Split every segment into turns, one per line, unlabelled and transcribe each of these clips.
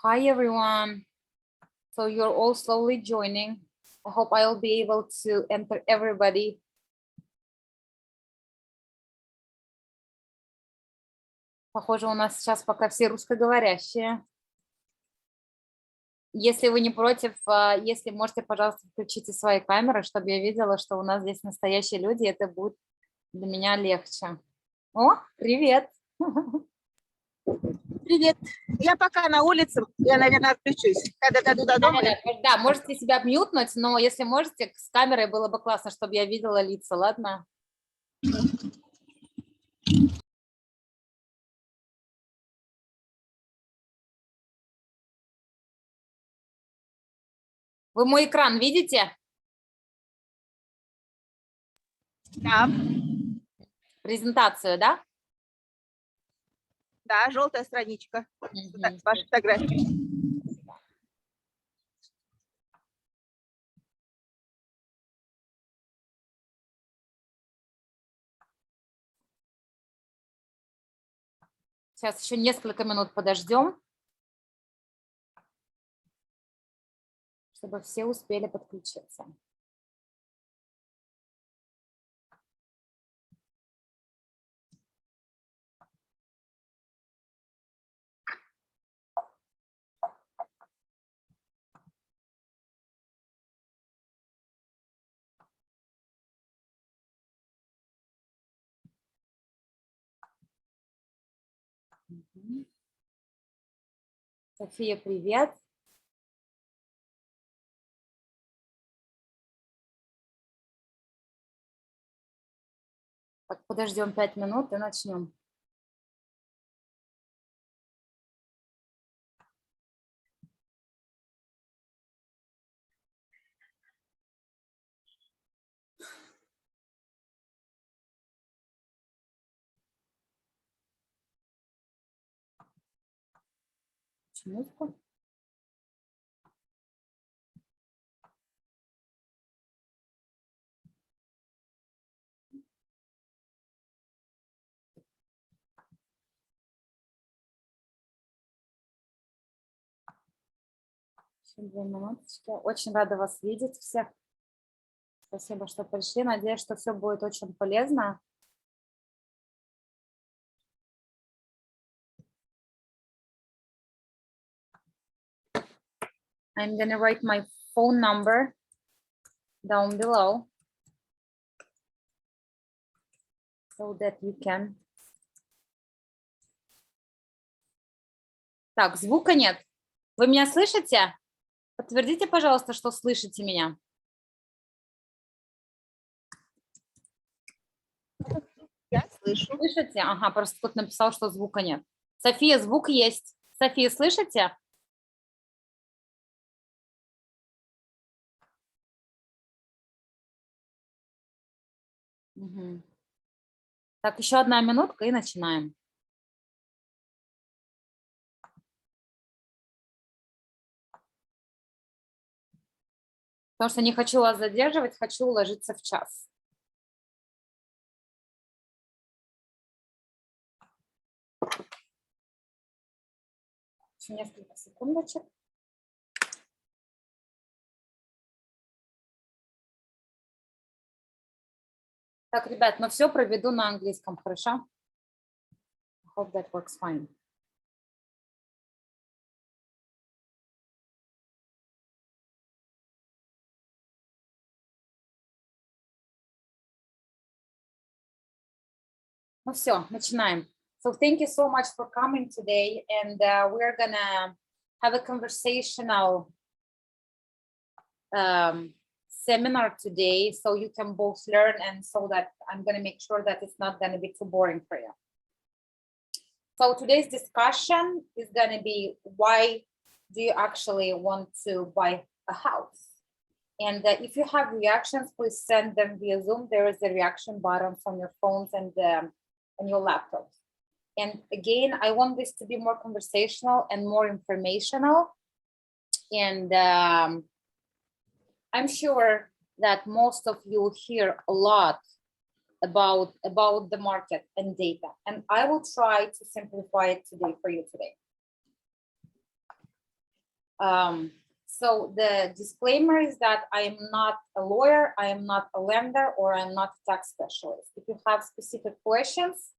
Hi, everyone. So you're all slowly joining. I hope I'll be able to enter everybody. Похоже, у нас сейчас пока все русскоговорящие. Если вы не против, если можете, пожалуйста, включите свои камеры, чтобы я видела, что у нас здесь настоящие люди, это будет для меня легче. О, привет!
Привет. Я пока на улице, я, наверное, отключусь. Когда дойду до дома.
Да, можете себя мьютнуть, но если можете, с камерой было бы классно, чтобы я видела лица, ладно? Вы мой экран видите?
Да.
Презентацию, да?
Да, желтая страничка. Ваша фотография.
Сейчас еще несколько минут подождем, чтобы все успели подключиться. София, привет. Так, подождем 5 минут и начнем. Минутку. Еще 2 минуточки. Очень рада вас видеть всех. Спасибо, что пришли. Надеюсь, что все будет очень полезно. I'm gonna write my phone number down below so that you can. Так, звука нет. Вы меня слышите? Подтвердите, пожалуйста, что слышите меня.
Я слышу.
Слышите? Ага, просто тут написал, что звука нет. София, звук есть. София, слышите? Угу. Так, еще 1 минутка и начинаем. Потому что не хочу вас задерживать, хочу уложиться в час. Еще несколько секундочек. Так, ребят, ну все проведу на английском, хорошо? I hope that works fine. Ну все, начинаем. So thank you so much for coming today, and we're gonna have a conversational seminar today, so you can both learn, and so that I'm gonna make sure that it's not gonna be too boring for you. So today's discussion is gonna be, why do you actually want to buy a house? And if you have reactions, please send them via Zoom. There is a reaction button on your phones and on your laptops. And again, I want this to be more conversational and more informational. And I'm sure that most of you hear a lot about the market and data. And I will try to simplify it today for you today. So the disclaimer is that I am not a lawyer, I am not a lender, or I'm not a tax specialist. If you have specific questions,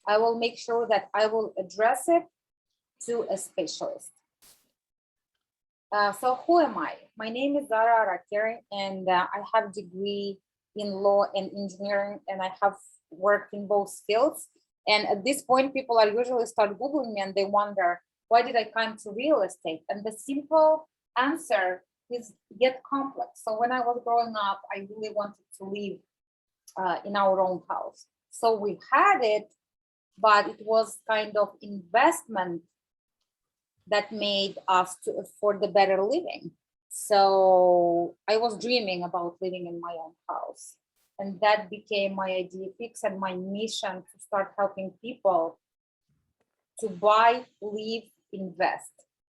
I will make sure that I will address it to a specialist. So who am I? My name is Zara Arakeri, and I have a degree in law and engineering, and I have worked in both fields. And at this point, people are usually start Googling me and they wonder, why did I come to real estate? And the simple answer is get complex. So when I was growing up, I really wanted to live in our own house. So we had it, but it was kind of investment that made us to afford the better living. So I was dreaming about living in my own house. And that became my idea fix and my mission to start helping people to buy, live, invest.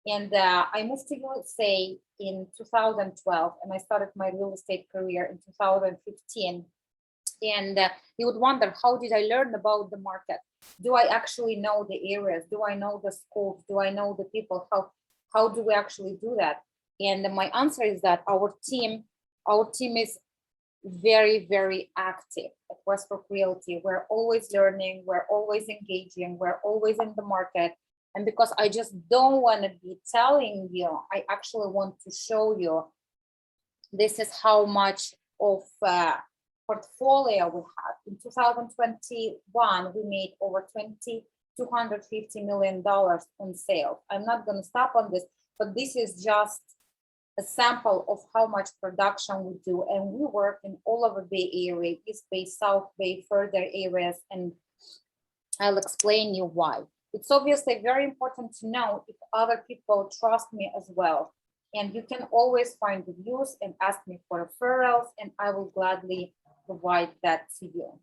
And I moved to USA in 2012, and I started my real estate career in 2015. And you would wonder, how did I learn about the market? Do I actually know the areas? Do I know the schools? Do I know the people? How do we actually do that? And my answer is that our team is very, very active at Westbrook Realty. We're always learning, we're always engaging, we're always in the market. And because I just don't want to be telling you, I actually want to show you this is how much of portfolio we have. In 2021, we made over $250 million on sales. I'm not going to stop on this, but this is just a sample of how much production we do. And we work in all over Bay Area, East Bay, South Bay, further areas, and I'll explain you why. It's obviously very important to know if other people trust me as well. And you can always find reviews and ask me for referrals, and I will gladly provide that to you.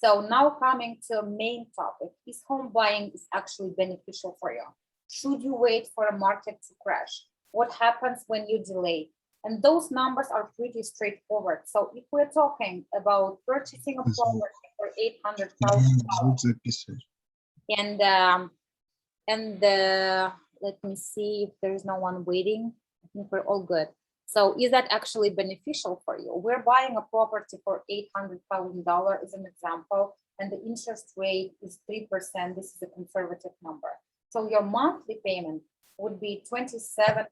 So now coming to a main topic, is home buying is actually beneficial for you? Should you wait for a market to crash? What happens when you delay? And those numbers are pretty straightforward. So if we're talking about purchasing a property for $800,000, and let me see if there is no one waiting. I think we're all good. So is that actually beneficial for you? We're buying a property for $800,000 as an example, and the interest rate is 3%. This is a conservative number. So your monthly payment would be $2,700.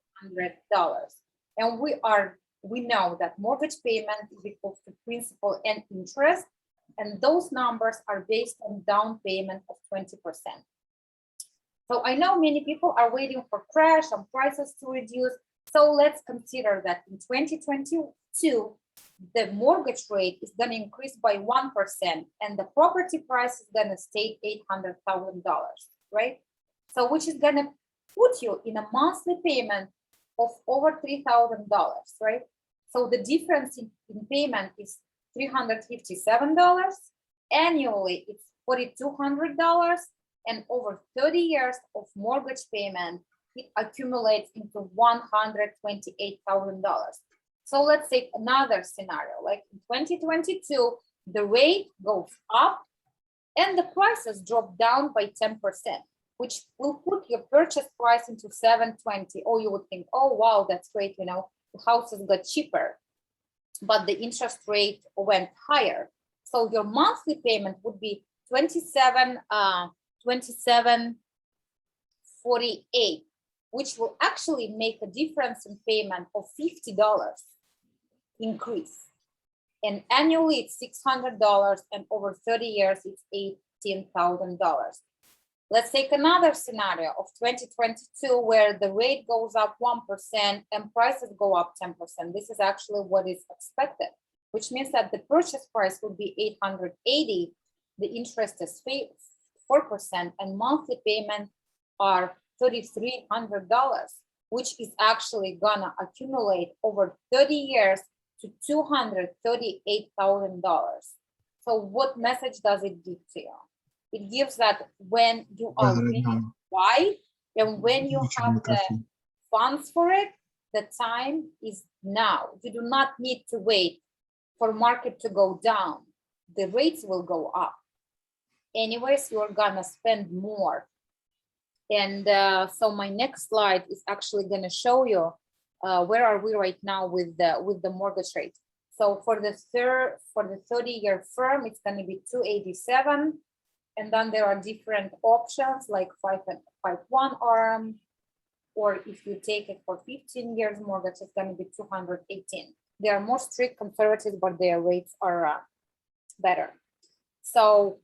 And we know that mortgage payment is equal to principal and interest. And those numbers are based on down payment of 20%. So I know many people are waiting for crash and prices to reduce. So let's consider that in 2022, the mortgage rate is going to increase by 1% and the property price is going to stay $800,000, right? So which is going to put you in a monthly payment of over $3,000, right? So the difference in payment is $357. Annually, it's $4,200, and over 30 years of mortgage payment, it accumulates into $128,000. So let's take another scenario, like in 2022, the rate goes up and the prices drop down by 10%, which will put your purchase price into $720. Or you would think, oh, wow, that's great, you know, the houses got cheaper, but the interest rate went higher. So your monthly payment would be $27.48, which will actually make a difference in payment of $50 increase. And annually it's $600, and over 30 years it's $18,000. Let's take another scenario of 2022 where the rate goes up 1% and prices go up 10%. This is actually what is expected, which means that the purchase price would be $880. The interest is 4%, and monthly payment are $3,300, which is actually gonna accumulate over 30 years to $238,000. So what message does it give to you? It gives that when you are ready to buy and when you have the funds for it, the time is now. You do not need to wait for market to go down. The rates will go up. Anyways, you're gonna spend more And so my next slide is actually going to show you where are we right now with the mortgage rate. So for the 30-year firm, it's going to be 287, and then there are different options like 5.1 ARM, or if you take it for 15 years mortgage, it's going to be 218. They are more strict conservative, but their rates are better. So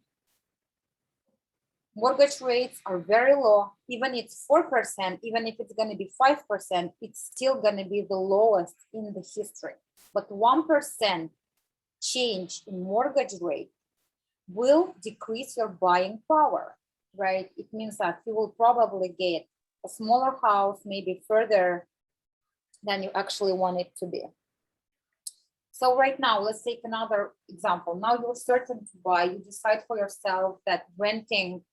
mortgage rates are very low. Even if it's 4%, even if it's going to be 5%, it's still going to be the lowest in the history. But 1% change in mortgage rate will decrease your buying power, right? It means that you will probably get a smaller house, maybe further than you actually want it to be. So right now, let's take another example. Now you're certain to buy, you decide for yourself that renting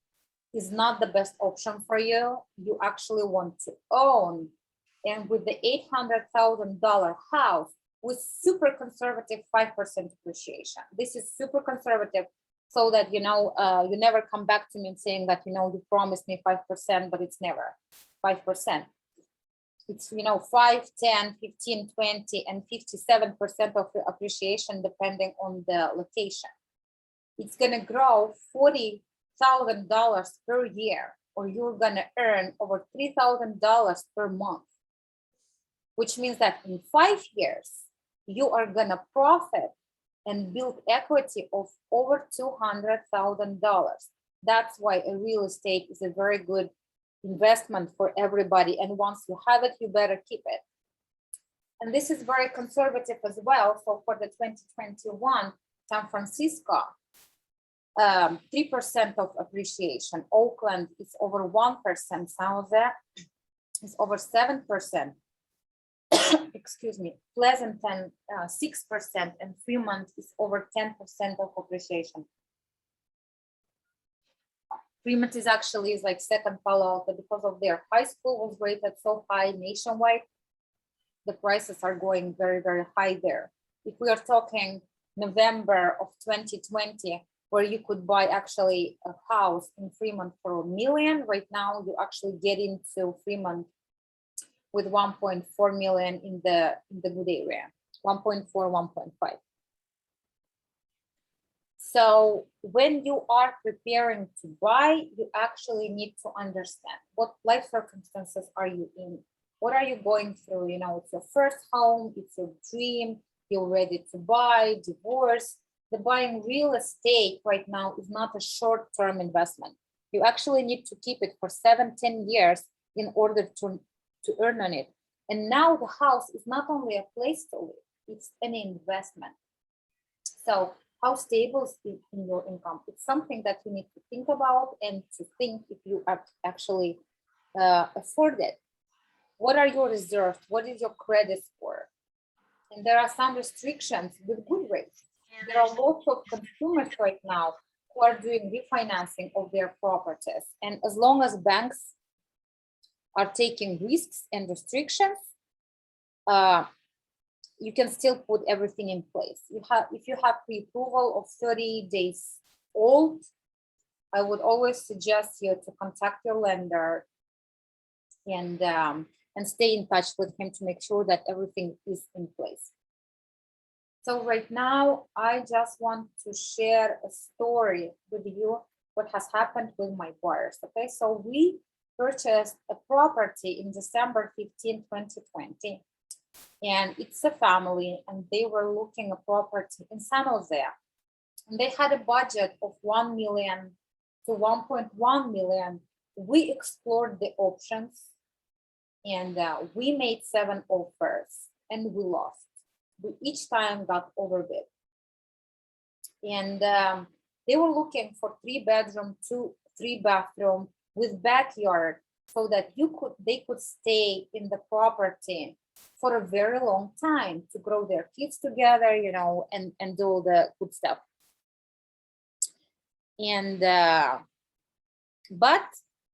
is not the best option for you. You actually want to own. And with the $800,000 house with super conservative 5% appreciation. This is super conservative so that, you never come back to me and saying that, you promised me 5%, but it's never 5%. It's, 5, 10, 15, 20, and 57% of the appreciation depending on the location. It's going to grow $40,000 per year, or you're going to earn over $3,000 per month, which means that in 5 years, you are going to profit and build equity of over $200,000. That's why a real estate is a very good investment for everybody. And once you have it, you better keep it. And this is very conservative as well. So for the 2021, San Francisco, 3% of appreciation. Oakland is over 1%. San Jose is over 7%. Excuse me. Pleasanton 6%, and Fremont is over 10% of appreciation. Fremont is actually like second Palo Alto because of their high school was rated so high nationwide. The prices are going very, very high there. If we are talking November of 2020, where you could buy actually a house in Fremont for $1 million, right now you actually get into Fremont with 1.4 million in the good area, 1.4, 1.5. So when you are preparing to buy, you actually need to understand what life circumstances are you in? What are you going through? It's your first home, it's your dream, you're ready to buy, divorce. The buying real estate right now is not a short-term investment. You actually need to keep it for 7-10 years in order to earn on it. And now the house is not only a place to live, it's an investment. So how stable is in your income? It's something that you need to think about and to think if you actually afford it. What are your reserves? What is your credit score? And there are some restrictions with good rates. There are lots of consumers right now who are doing refinancing of their properties. And as long as banks are taking risks and restrictions, you can still put everything in place. If you have pre-approval of 30 days old, I would always suggest you to contact your lender and stay in touch with him to make sure that everything is in place. So right now, I just want to share a story with you, what has happened with my buyers, okay? So we purchased a property in December 15, 2020, and it's a family, and they were looking a property in San Jose, and they had a budget of 1 million to 1.1 million. We explored the options, and we made 7 offers, and we lost. We each time got overbid, and they were looking for 3-bedroom, 3-bathroom with backyard, so that they could stay in the property for a very long time to grow their kids together, and do all the good stuff. And but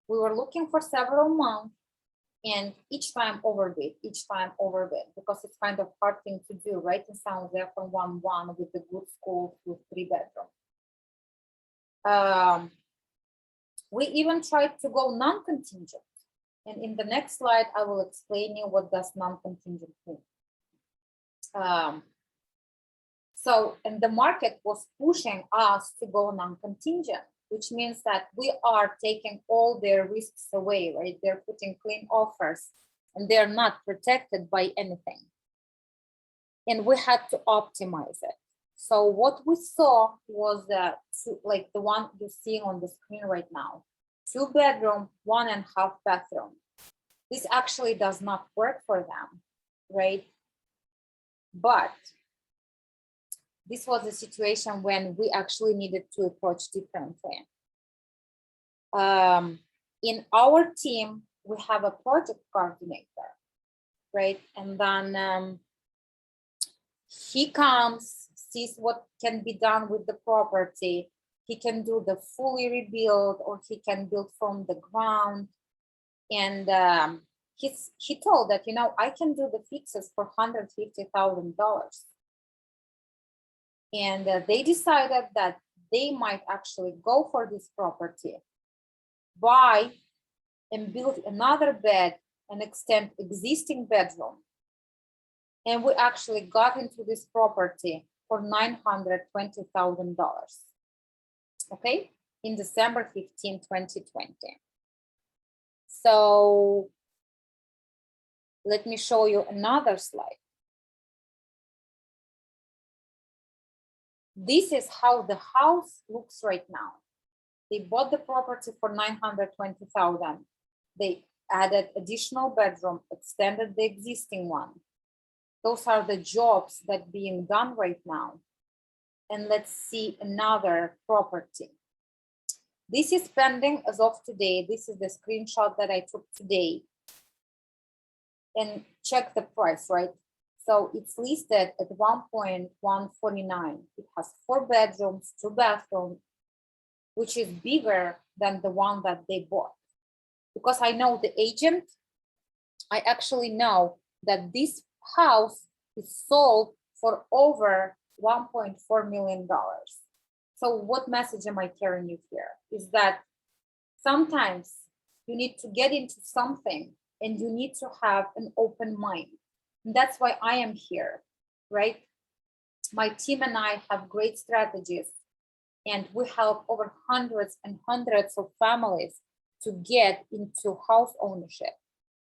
we were looking for several months, and each time overbid, because it's kind of hard thing to do, right? In San Jose from 1-1 with the good schools with 3-bedroom. We even tried to go non-contingent. And in the next slide, I will explain you what does non-contingent mean. And the market was pushing us to go non-contingent, which means that we are taking all their risks away, right? They're putting clean offers and they're not protected by anything. And we had to optimize it. So what we saw was that, like the one you're seeing on the screen right now, 2-bedroom, 1.5 bathroom. This actually does not work for them, right? But this was a situation when we actually needed to approach differently. In our team, we have a project coordinator, right? And then he comes, sees what can be done with the property. He can do the fully rebuild, or he can build from the ground. And he told that, you know, I can do the fixes for $150,000. And they decided that they might actually go for this property, buy and build another bed and extend existing bedroom. And we actually got into this property for $920,000. Okay, in December 15, 2020. So let me show you another slide. This is how the house looks right now. They bought the property for $920,000. They added additional bedroom, extended the existing one. Those are the jobs that are being done right now. And let's see another property. This is pending as of today. This is the screenshot that I took today. And check the price, right? So it's listed at 1.149. It has 4 bedrooms, 2 bathrooms, which is bigger than the one that they bought. Because I know the agent, I actually know that this house is sold for over $1.4 million. So what message am I carrying you here? Is that sometimes you need to get into something and you need to have an open mind. And that's why I am here, right? My team and I have great strategies, and we help over hundreds and hundreds of families to get into house ownership.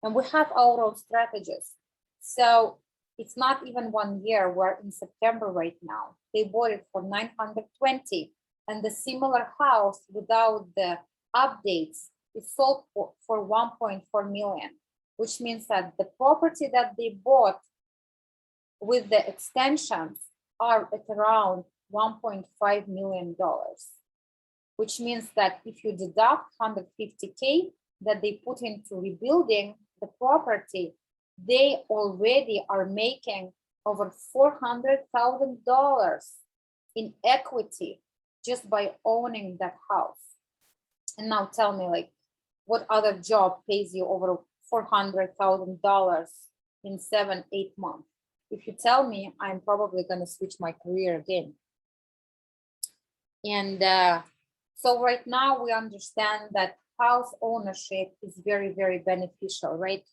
And we have our own strategies. So it's not even 1 year. We're in September right now. They bought it for $920,000, and the similar house without the updates is sold for $1.4 million, which means that the property that they bought with the extensions are at around $1.5 million, which means that if you deduct $150K that they put into rebuilding the property, they already are making over $400,000 in equity just by owning that house. And now tell me, like, what other job pays you over $400,000 in 7-8 months? If you tell me, I'm probably going to switch my career again. And so right now we understand that house ownership is very, very beneficial, right?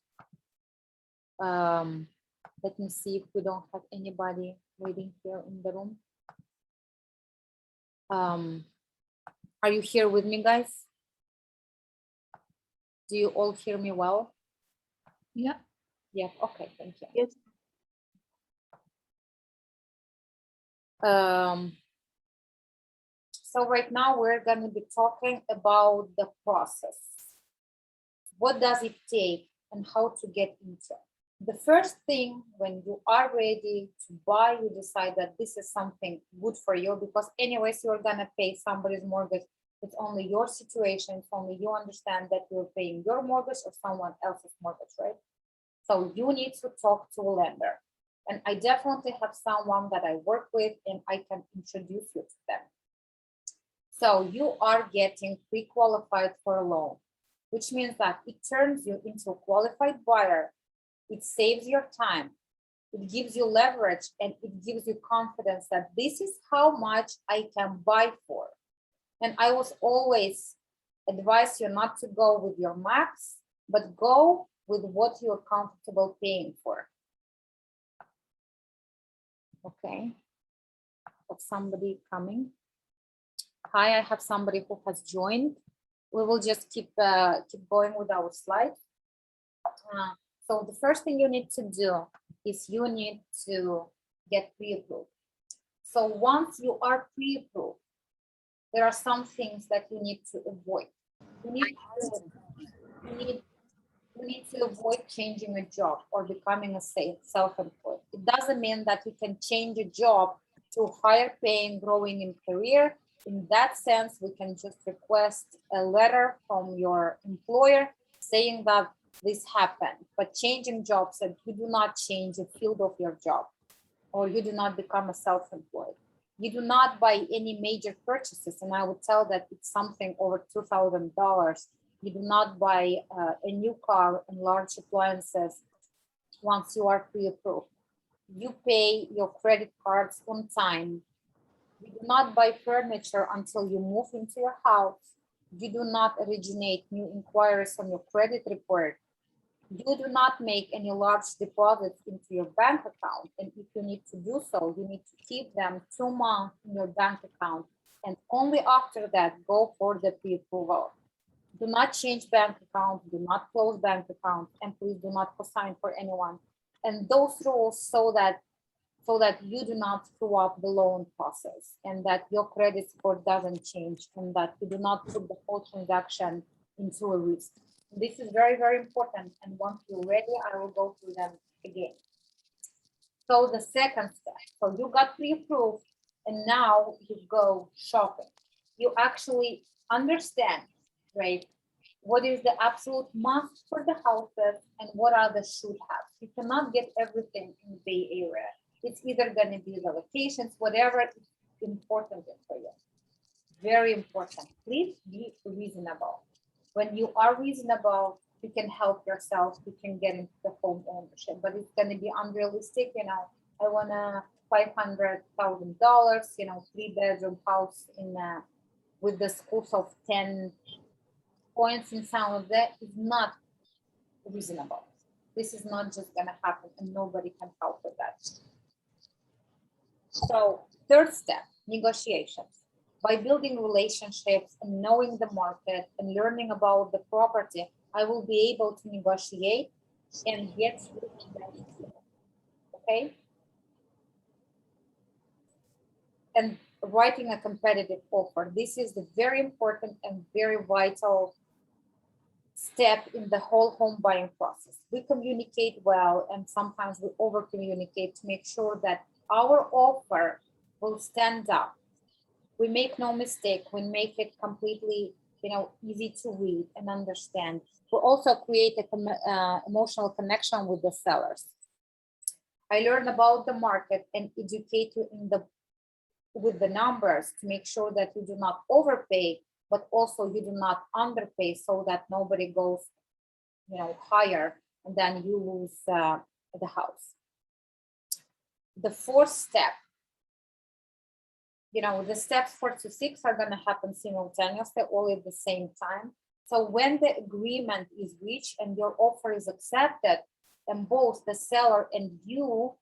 Let me see if we don't have anybody waiting here in the room. Are you here with me, guys? Do you all hear me well?
Yeah.
Yeah, okay, thank you.
Yes.
So right now we're going to be talking about the process. What does it take and how to get into it? The first thing, when you are ready to buy, you decide that this is something good for you, because anyways, you're going to pay somebody's mortgage. It's only your situation. It's only you understand that you're paying your mortgage or someone else's mortgage, right? So you need to talk to a lender. And I definitely have someone that I work with, and I can introduce you to them. So you are getting pre-qualified for a loan, which means that it turns you into a qualified buyer. It saves your time. It gives you leverage, and it gives you confidence that this is how much I can buy for. And I was always advise you not to go with your max, but go with what you're comfortable paying for. Okay, have somebody coming. Hi, I have somebody who has joined. We will just keep going with our slides. So the first thing you need to do is you need to get pre-approved. So once you are pre-approved, there are some things that you need to avoid. You need to avoid changing a job or becoming a self-employed. It doesn't mean that you can change a job to higher paying, growing in career. In that sense, we can just request a letter from your employer saying that this happened, but changing jobs, and you do not change the field of your job, or you do not become a self-employed. You do not buy any major purchases, and I would tell that it's something over $2,000. You do not buy a new car and large appliances once you are pre-approved. You pay your credit cards on time. You do not buy furniture until you move into your house. You do not originate new inquiries on your credit report. You do not make any large deposits into your bank account. And if you need to do so, you need to keep them 2 months in your bank account. And only after that, go for the pre-approval. Do not change bank account, do not close bank account, and please do not co-sign for anyone. And those rules so that you do not screw up the loan process, and that your credit score doesn't change, and that you do not put the whole transaction into a risk. This is very, very important. And once you're ready, I will go through them again. So the second step, so you got pre-approved and now you go shopping. You actually understand, right, what is the absolute must for the houses and what are the should have. You cannot get everything in the Bay Area. It's either going to be the locations, whatever is important for you. Very important. Please be reasonable. When you are reasonable, you can help yourself, you can get into the home ownership, but it's going to be unrealistic. You know, I want a $500,000, you know, 3-bedroom house in with the schools of 10 points in some of that is not reasonable. This is not just going to happen, and nobody can help with that. So third step, negotiations. By building relationships and knowing the market and learning about the property, I will be able to negotiate and get through the okay? And writing a competitive offer. This is the very important and very vital step in the whole home buying process. We communicate well, and sometimes we over communicate to make sure that our offer will stand up. We make no mistake. We make it completely, you know, easy to read and understand. We also create a emotional connection with the sellers. I learn about the market and educate you with the numbers to make sure that you do not overpay, but also you do not underpay, so that nobody goes, you know, higher and then you lose the house. The fourth step, you know, the steps 4 to 6 are going to happen simultaneously, all at the same time. So when the agreement is reached and your offer is accepted, and both the seller and you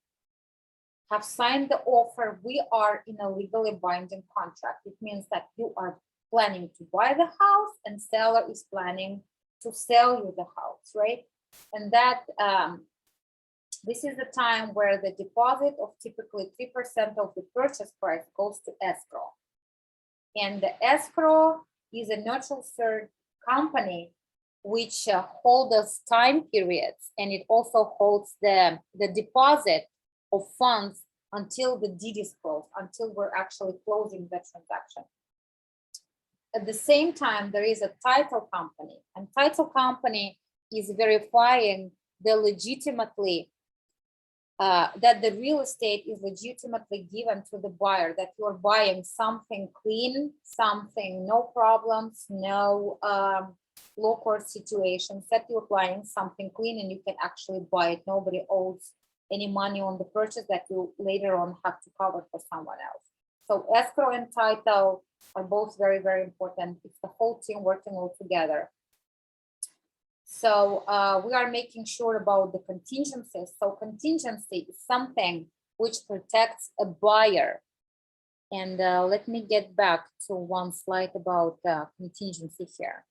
have signed the offer, we are in a legally binding contract. It means that you are planning to buy the house and seller is planning to sell you the house, right? And that this is the time where the deposit of typically 3% of the purchase price goes to escrow. And the escrow is a neutral third company which holds time periods, and it also holds the deposit of funds until the deed is closed, until we're actually closing the transaction. At the same time, there is a title company, and title company is verifying the legitimately that the real estate is legitimately given to the buyer, that you're buying something clean, something no problems, no low court situations, that you're buying something clean and you can actually buy it. Nobody owes any money on the purchase that you later on have to cover for someone else. So escrow and title are both very, very important. It's the whole team working all together. So we are making sure about the contingencies. So contingency is something which protects a buyer. And let me get back to one slide about contingency here.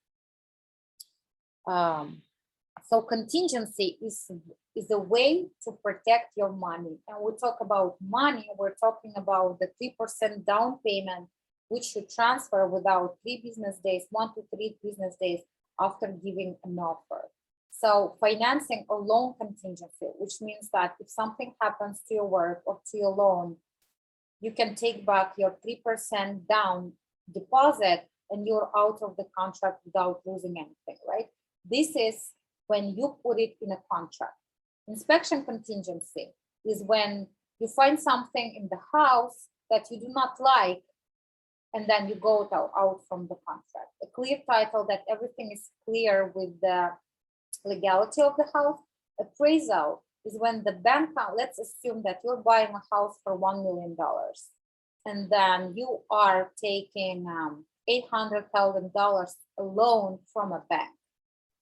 So contingency is a way to protect your money. And we talk about money, we're talking about the 3% down payment, which you transfer without 3 business days, 1 to 3 business days after giving an offer. So financing or loan contingency, which means that if something happens to your work or to your loan, you can take back your 3% down deposit and you're out of the contract without losing anything, right? This is when you put it in a contract. Inspection contingency is when you find something in the house that you do not like, and then you go out from the contract. A clear title that everything is clear with the legality of the house. Appraisal is when the bank, let's assume that you're buying a house for $1 million, and then you are taking $800,000 a loan from a bank.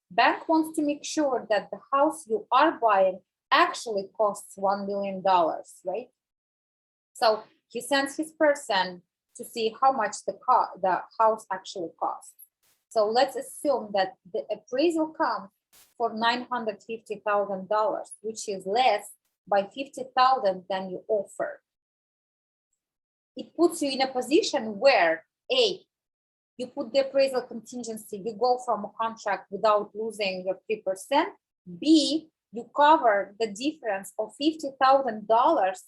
Bank wants to make sure that the house you are buying actually costs $1 million, right? So he sends his person to see how much the house actually costs. So let's assume that the appraisal comes for $950,000, which is less by $50,000 than you offer. It puts you in a position where A, you put the appraisal contingency, you go from a contract without losing your 3%. B, you cover the difference of $50,000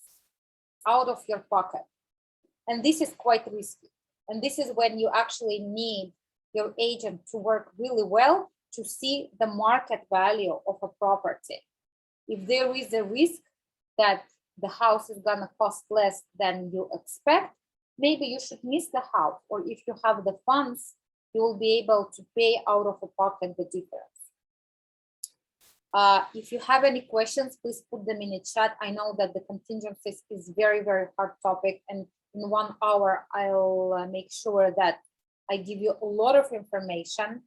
out of your pocket. And this is quite risky. And this is when you actually need your agent to work really well to see the market value of a property. If there is a risk that the house is gonna cost less than you expect, maybe you should miss the house, or if you have the funds, you will be able to pay out of the pocket the difference. If you have any questions, please put them in the chat. I know that the contingencies is very, very hard topic, and in 1 hour, I'll make sure that I give you a lot of information.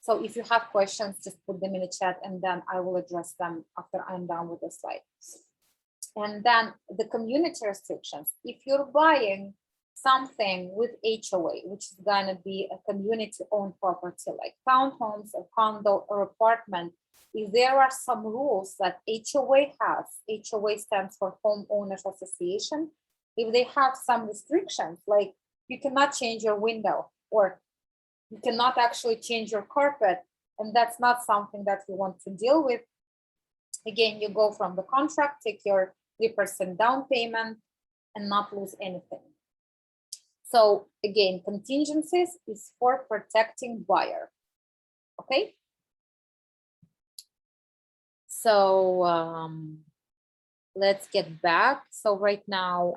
So if you have questions, just put them in the chat and then I will address them after I'm done with the slide. And then the community restrictions. If you're buying something with HOA, which is gonna be a community-owned property like townhomes, a condo, or apartment, if there are some rules that HOA has, HOA stands for Homeowners Association, if they have some restrictions, like you cannot change your window or you cannot actually change your carpet, and that's not something that you want to deal with, again, you go from the contract, take your 3% down payment and not lose anything. So again, contingencies is for protecting buyer, okay? So let's get back. So right now,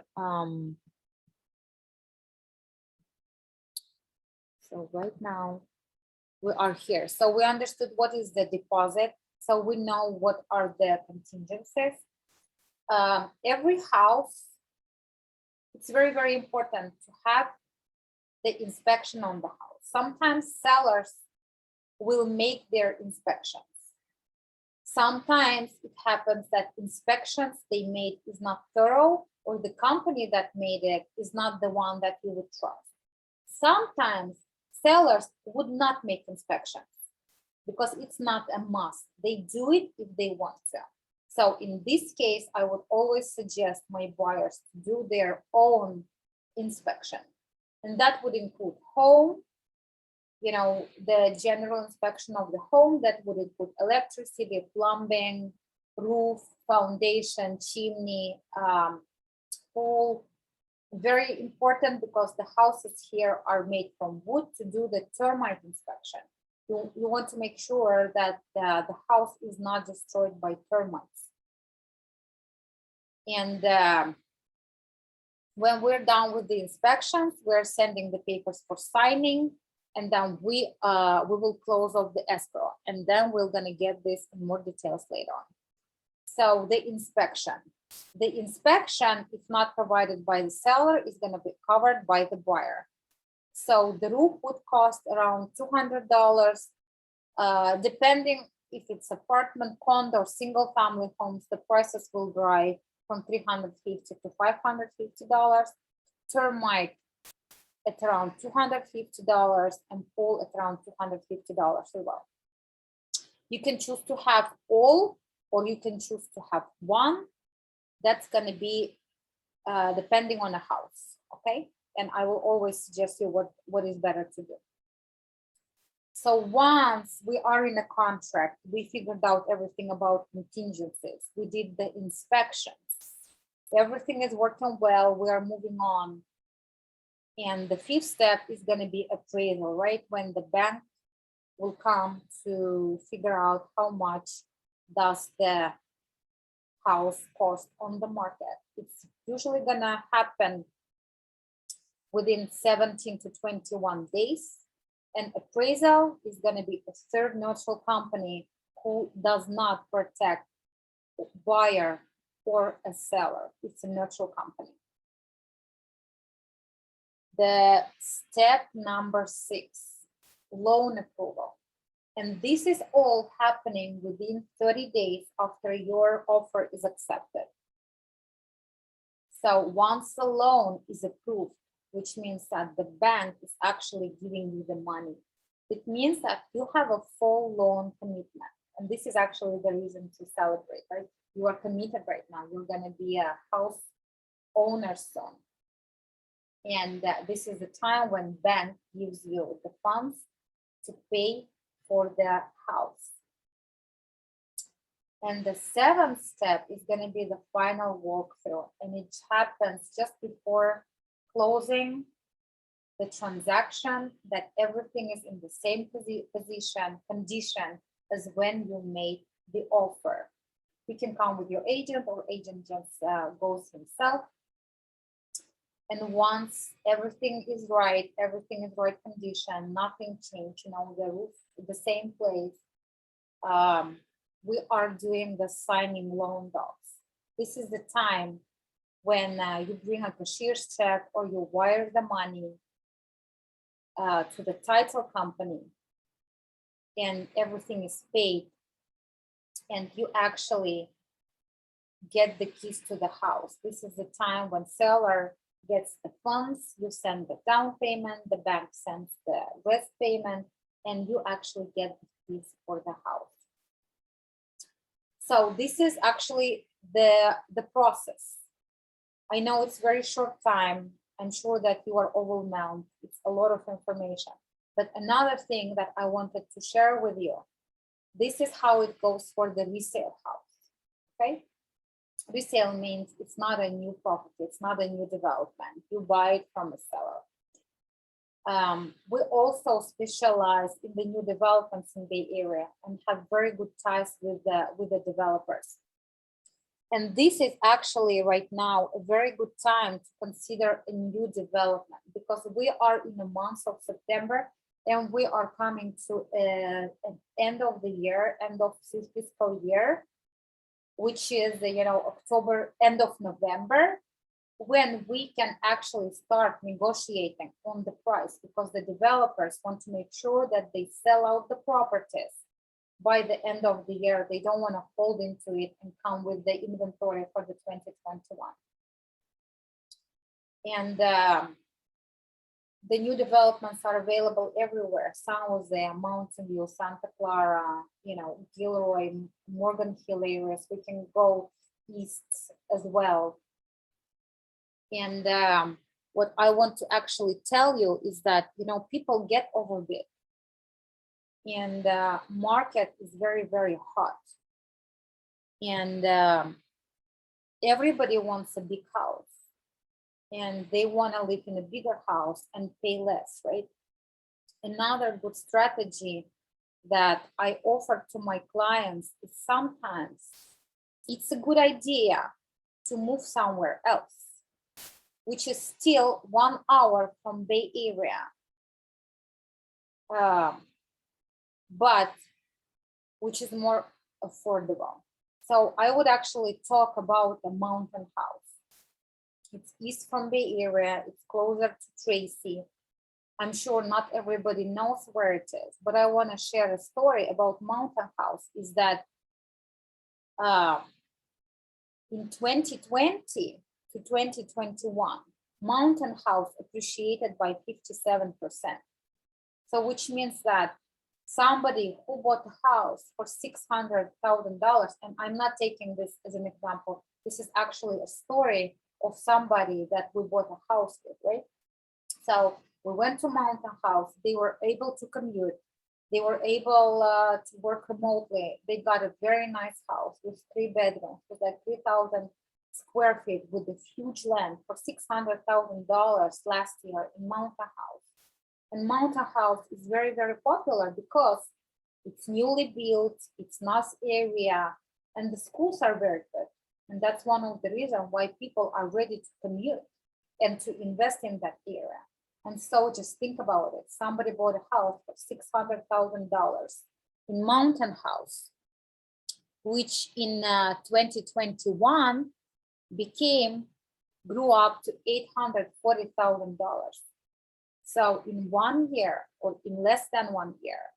we are here. So we understood what is the deposit. So we know what are the contingencies. Every house, it's very, very important to have the inspection on the house. Sometimes sellers will make their inspections. Sometimes it happens that inspections they made is not thorough, or the company that made it is not the one that you would trust. Sometimes sellers would not make inspections because it's not a must. They do it if they want to. So in this case, I would always suggest my buyers to do their own inspection. And that would include home, you know, the general inspection of the home, that would include electricity, plumbing, roof, foundation, chimney, pool. Very important because the houses here are made from wood. To do the termite inspection, you want to make sure that the house is not destroyed by termites. And when we're done with the inspections, we're sending the papers for signing, and then we will close off the escrow, and then we're gonna get this in more details later on. So the inspection. The inspection, if not provided by the seller, is going to be covered by the buyer. So the roof would cost around $200, depending if it's apartment, condo, or single family homes, the prices will vary from $350 to $550. Termite at around $250 and pole at around $250 as well. You can choose to have all, or you can choose to have one. That's going to be depending on the house, okay? And I will always suggest you what is better to do. So once we are in a contract, we figured out everything about contingencies. We did the inspections. Everything is working well. We are moving on. And the fifth step is going to be appraisal, right? When the bank will come to figure out how much does the house cost on the market. It's usually going to happen within 17 to 21 days. And appraisal is going to be a third neutral company who does not protect the buyer or a seller. It's a neutral company. The step number 6, loan approval. And this is all happening within 30 days after your offer is accepted. So once the loan is approved, which means that the bank is actually giving you the money, it means that you have a full loan commitment. And this is actually the reason to celebrate, right? You are committed right now. You're going to be a house owner soon. And this is the time when bank gives you the funds to pay for the house. And the 7th step is going to be the final walkthrough, and it happens just before closing the transaction, that everything is in the same condition as when you made the offer. You can come with your agent, or agent just goes himself. And once everything is right, everything is right condition, nothing changed, you know, the roof, the same place, we are doing the signing loan docs. This is the time when you bring a cashier's check or you wire the money to the title company, and everything is paid, and you actually get the keys to the house. This is the time when seller gets the funds, you send the down payment, the bank sends the rest payment, and you actually get the keys for the house. So this is actually the process. I know it's very short time. I'm sure that you are overwhelmed. It's a lot of information. But another thing that I wanted to share with you, this is how it goes for the resale house, okay? Resale means it's not a new property, it's not a new development. You buy it from a seller. We also specialize in the new developments in Bay Area and have very good ties with the developers. And this is actually right now a very good time to consider a new development, because we are in the month of September and we are coming to an end of the year, end of fiscal year, which is, you know, October, end of November, when we can actually start negotiating on the price, because the developers want to make sure that they sell out the properties by the end of the year. They don't want to hold into it and come with the inventory for the 2021. And the new developments are available everywhere. San Jose, Mountain View, Santa Clara, you know, Gilroy, Morgan Hill areas. We can go east as well. And what I want to actually tell you is that, you know, people get overbid. And market is very, very hot. And everybody wants a big house. And they want to live in a bigger house and pay less, right? Another good strategy that I offer to my clients is sometimes it's a good idea to move somewhere else, which is still 1 hour from Bay Area, but which is more affordable. So I would actually talk about the mountain house. It's east from Bay Area. It's closer to Tracy. I'm sure not everybody knows where it is, but I want to share a story about mountain house. Is that in 2020 to 2021, mountain house appreciated by 57%. So which means that somebody who bought a house for $600,000, and I'm not taking this as an example, this is actually a story of somebody that we bought a house with, right? So we went to mountain house, they were able to commute, they were able to work remotely. They got a very nice house with 3 bedrooms, with like 3,000 square feet with a huge land for $600,000 last year in mountain house. And mountain house is very, very popular because it's newly built, it's nice area, and the schools are very good. And that's one of the reasons why people are ready to commute and to invest in that area. And so just think about it. Somebody bought a house for $600,000 in mountain house, which in 2021 grew up to $840,000. So in 1 year, or in less than 1 year,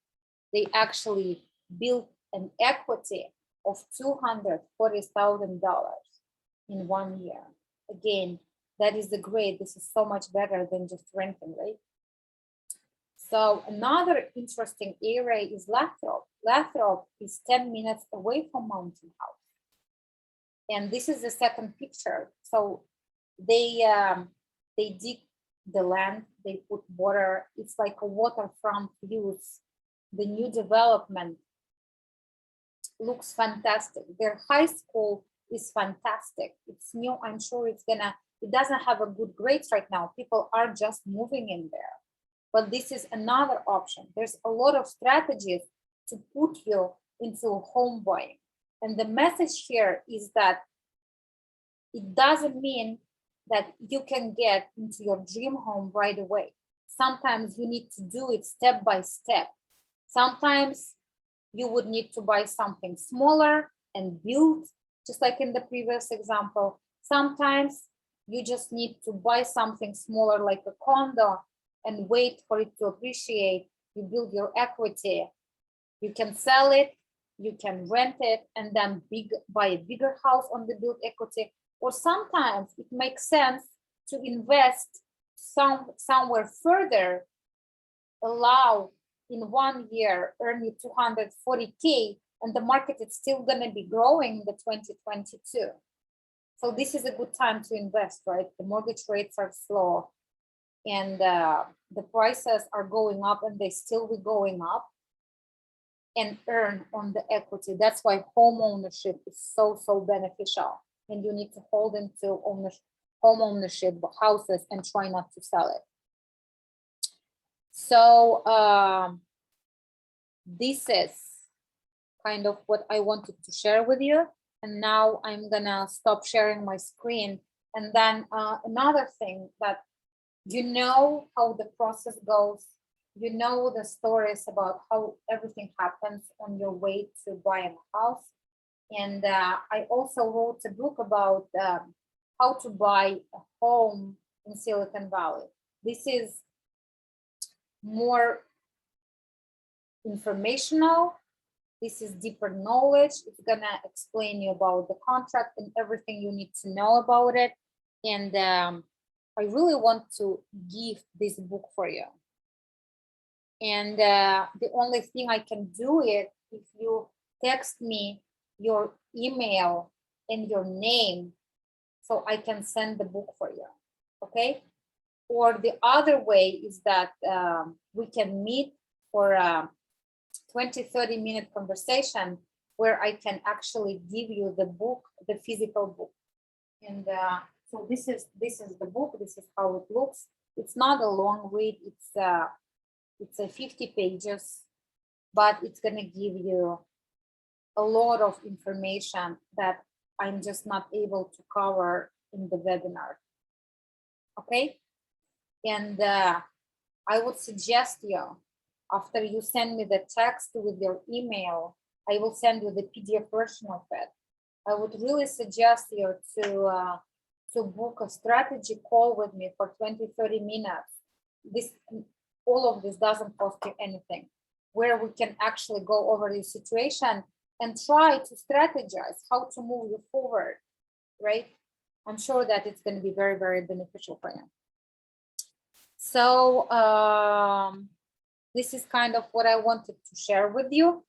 they actually built an equity of $240,000 in 1 year. Again, that is the great. This is so much better than just renting, right? So another interesting area is Lathrop. Lathrop is 10 minutes away from Mountain House. And this is the second picture. So they dig the land, they put water. It's like a waterfront views. The new development looks fantastic. Their high school is fantastic. It's new. I'm sure it doesn't have a good grades right now. People are just moving in there. But this is another option. There's a lot of strategies to put you into home buying. And the message here is that it doesn't mean that you can get into your dream home right away. Sometimes you need to do it step by step. Sometimes you would need to buy something smaller and build, just like in the previous example. Sometimes you just need to buy something smaller like a condo and wait for it to appreciate. You build your equity. You can sell it, you can rent it, and then buy a bigger house on the built equity. Or sometimes it makes sense to invest somewhere further, allow in 1 year earn you 240K, and the market is still going to be growing in the 2022. So this is a good time to invest, right? The mortgage rates are slow and the prices are going up, and they still be going up, and earn on the equity. That's why home ownership is so beneficial. And you need to hold into home ownership houses and try not to sell it. So this is kind of what I wanted to share with you. And now I'm gonna stop sharing my screen. And then another thing that you know how the process goes, you know the stories about how everything happens on your way to buying a house. And I also wrote a book about how to buy a home in Silicon Valley. This is more informational. This is deeper knowledge. It's gonna explain you about the contract and everything you need to know about it. And I really want to give this book for you. And the only thing I can do it if you text me your email and your name so I can send the book for you, okay? Or the other way is that we can meet for a 20-30 minute conversation where I can actually give you the book, the physical book. And so this is the book. This is how it looks. It's not a long read. It's a 50 pages, but it's gonna give you a lot of information that I'm just not able to cover in the webinar. Okay, and I would suggest you, after you send me the text with your email, I will send you the PDF version of it. I would really suggest you to book a strategy call with me for 20-30 minutes. All of this doesn't cost you anything, where we can actually go over the situation and try to strategize how to move you forward, right? I'm sure that it's going to be very, very beneficial for you. So this is kind of what I wanted to share with you.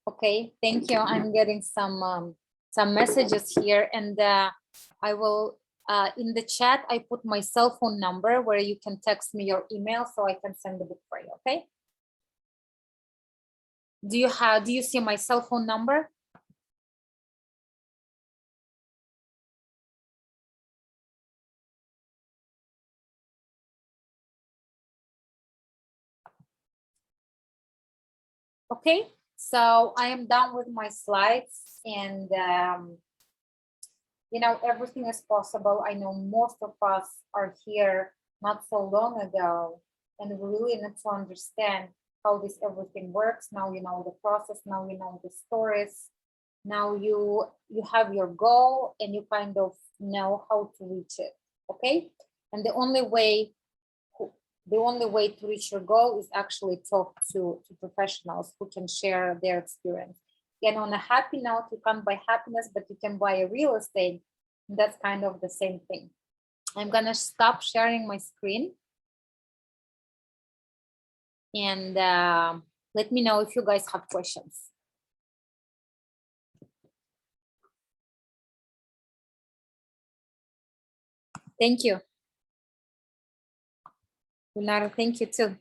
Okay, thank you. I'm getting some messages here, and I will in the chat I put my cell phone number where you can text me your email so I can send the book for you. Okay. Do you see my cell phone number? Okay, so I am done with my slides, and you know, everything is possible. I know most of us are here not so long ago, and we really need to understand how this everything works. Now you know the process, now you know the stories, now you have your goal and you kind of know how to reach it. Okay, and the only way to reach your goal is actually talk to professionals who can share their experience. And on a happy note, you can't buy happiness, but you can buy a real estate. That's kind of the same thing. I'm gonna stop sharing my screen, and let me know if you guys have questions. Thank you. Gulnara, thank you too.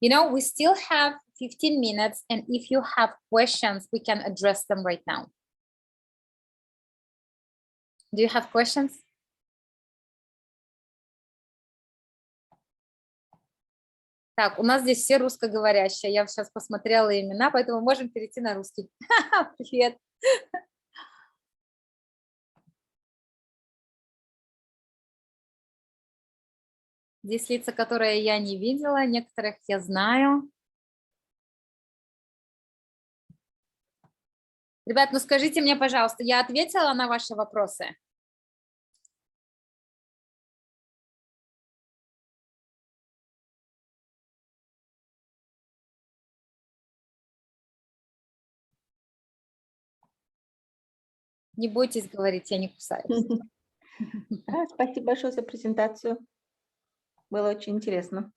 You know, we still have 15 minutes, and if you have questions, we can address them right now. Do you have questions? Так, у нас здесь все русскоговорящие. Я сейчас посмотрела имена, поэтому можем перейти на русский. Привет. Здесь лица, которые я не видела, некоторых я знаю. Ребят, ну скажите мне, пожалуйста, я ответила на ваши вопросы? Не бойтесь говорить, я не кусаюсь.
Спасибо большое за презентацию. Было очень интересно.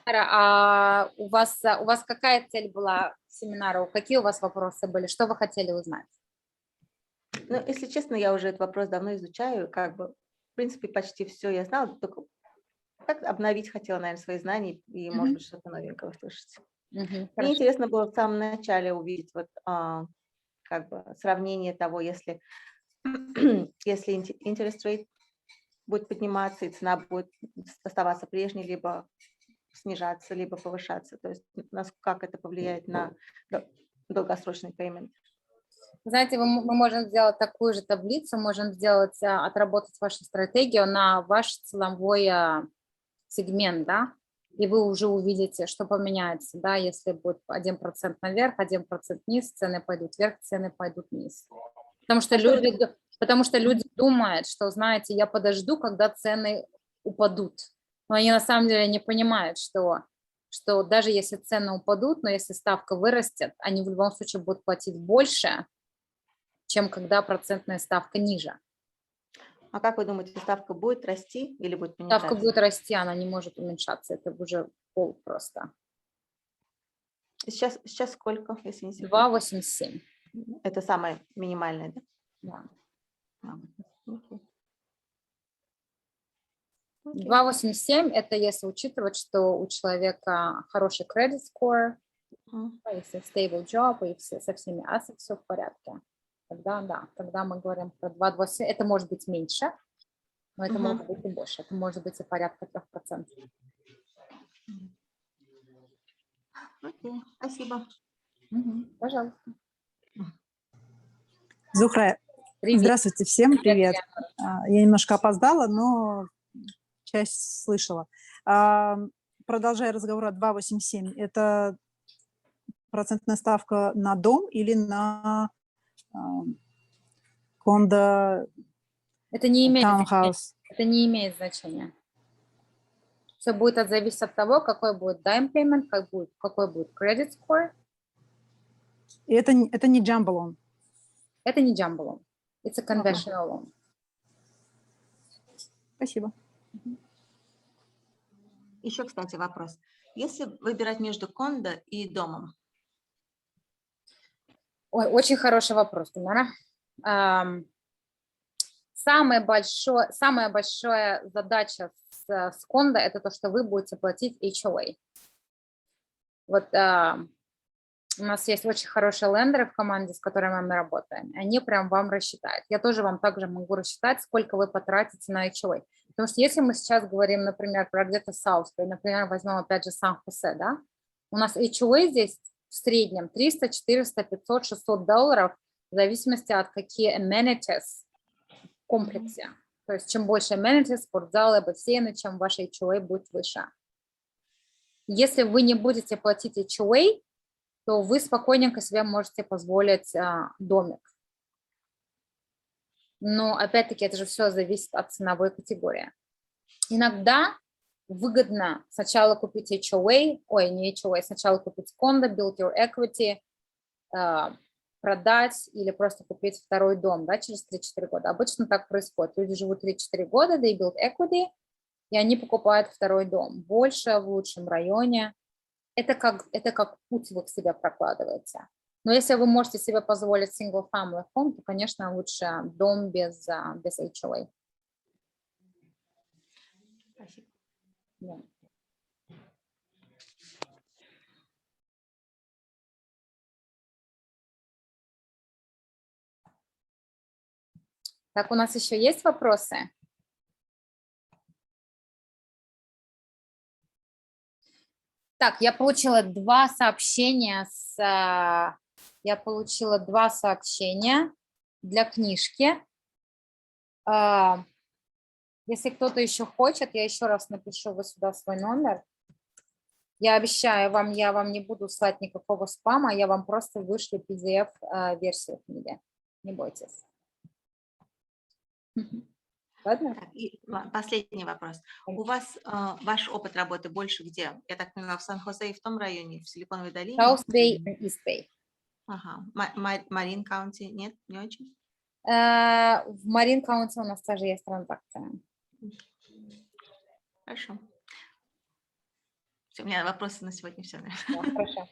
А у вас какая цель была семинара? Какие у вас вопросы были? Что вы хотели узнать?
Ну, если честно, я уже этот вопрос давно изучаю. Как бы, в принципе, почти все я знала. Только как обновить хотела, наверное, свои знания и, может быть, что-то новенькое услышать. Мне интересно было в самом начале увидеть вот, как бы сравнение того, если interest rate будет подниматься и цена будет оставаться прежней, либо снижаться, либо повышаться. То есть как это повлияет на долгосрочный payment.
Знаете, мы можем сделать такую же таблицу, можем сделать, отработать вашу стратегию на ваш целевой сегмент, да, и вы уже увидите, что поменяется, да, если будет 1% наверх, 1% вниз, цены пойдут вверх, цены пойдут вниз. Потому что люди думают, что, знаете, я подожду, когда цены упадут. Но они на самом деле не понимают, что даже если цены упадут, но если ставка вырастет, они в любом случае будут платить больше, чем когда процентная ставка ниже.
А как вы думаете, ставка будет расти или будет уменьшаться?
Ставка будет расти, она не может уменьшаться. Это уже пол просто.
Сейчас сколько, если не секрет?
2,87.
Это самое минимальное,
Да.
да?
2,87 это если учитывать, что у человека хороший credit score, если stable job, и со всеми assets все в порядке. Тогда, да, когда мы говорим про 2,27, это может быть меньше, но это может быть и больше. Это может быть и порядка 3%.
Окей, спасибо.
Пожалуйста.
Зухра,
Привет.
здравствуйте всем, привет.
Привет.
Я немножко опоздала, но часть слышала. По продолжая разговор о 2,87, это процентная ставка на дом или на кондо,
Это не имеет значения.
таунхаус?
Это не имеет значения. Все будет зависеть от того, какой будет down payment, какой будет credit score.
И это не jumbo loan.
Это не jumbo loan. It's a conventional loan.
Спасибо.
Еще, кстати, вопрос. Если выбирать между кондо и домом?
Ой, очень хороший вопрос, Тамара. Самая большая задача с кондо – это то, что вы будете платить HOA. Вот у нас есть очень хорошие лендеры в команде, с которыми мы работаем. Они прям вам рассчитают. Я тоже вам также могу рассчитать, сколько вы потратите на HOA. Потому что если мы сейчас говорим, например, про где-то Саус, например, возьмем опять же Сан-Хосе, да, у нас HOA здесь в среднем 300, 400, 500, 600 долларов в зависимости от какие amenities в комплексе. То есть чем больше amenities, спортзалы, бассейны, чем ваш HOA будет выше. Если вы не будете платить HOA, то вы спокойненько себе можете позволить домик. Но опять-таки это же все зависит от ценовой категории. Иногда выгодно сначала купить HOA, не HOA, сначала купить кондо, build your equity, продать или просто купить второй дом, да, через 3-4 года. Обычно так происходит. Люди живут 3-4 года, they build equity, и они покупают второй дом. Больше, в лучшем районе. Это как путь вы к себе прокладываете. Но если вы можете себе позволить single family home, то, конечно, лучше дом без HOA.
Спасибо.
Да. Так, у нас еще есть вопросы? Так, я получила два сообщения для книжки. Если кто-то еще хочет, я еще раз напишу вот сюда свой номер. Я обещаю вам, я вам не буду слать никакого спама, я вам просто вышлю PDF-версию книги. Не бойтесь. Ладно?
Так, и последний вопрос. У вас ваш опыт работы больше где? Я так понимаю, в Сан-Хосе и в том районе, в Силиконовой долине?
South Bay и East Bay.
Ага. Марин Каунти? Нет, не очень?
В Марин Каунти у нас тоже есть транзакция.
Хорошо. Все, у меня вопросы на сегодня все.
Да, хорошо.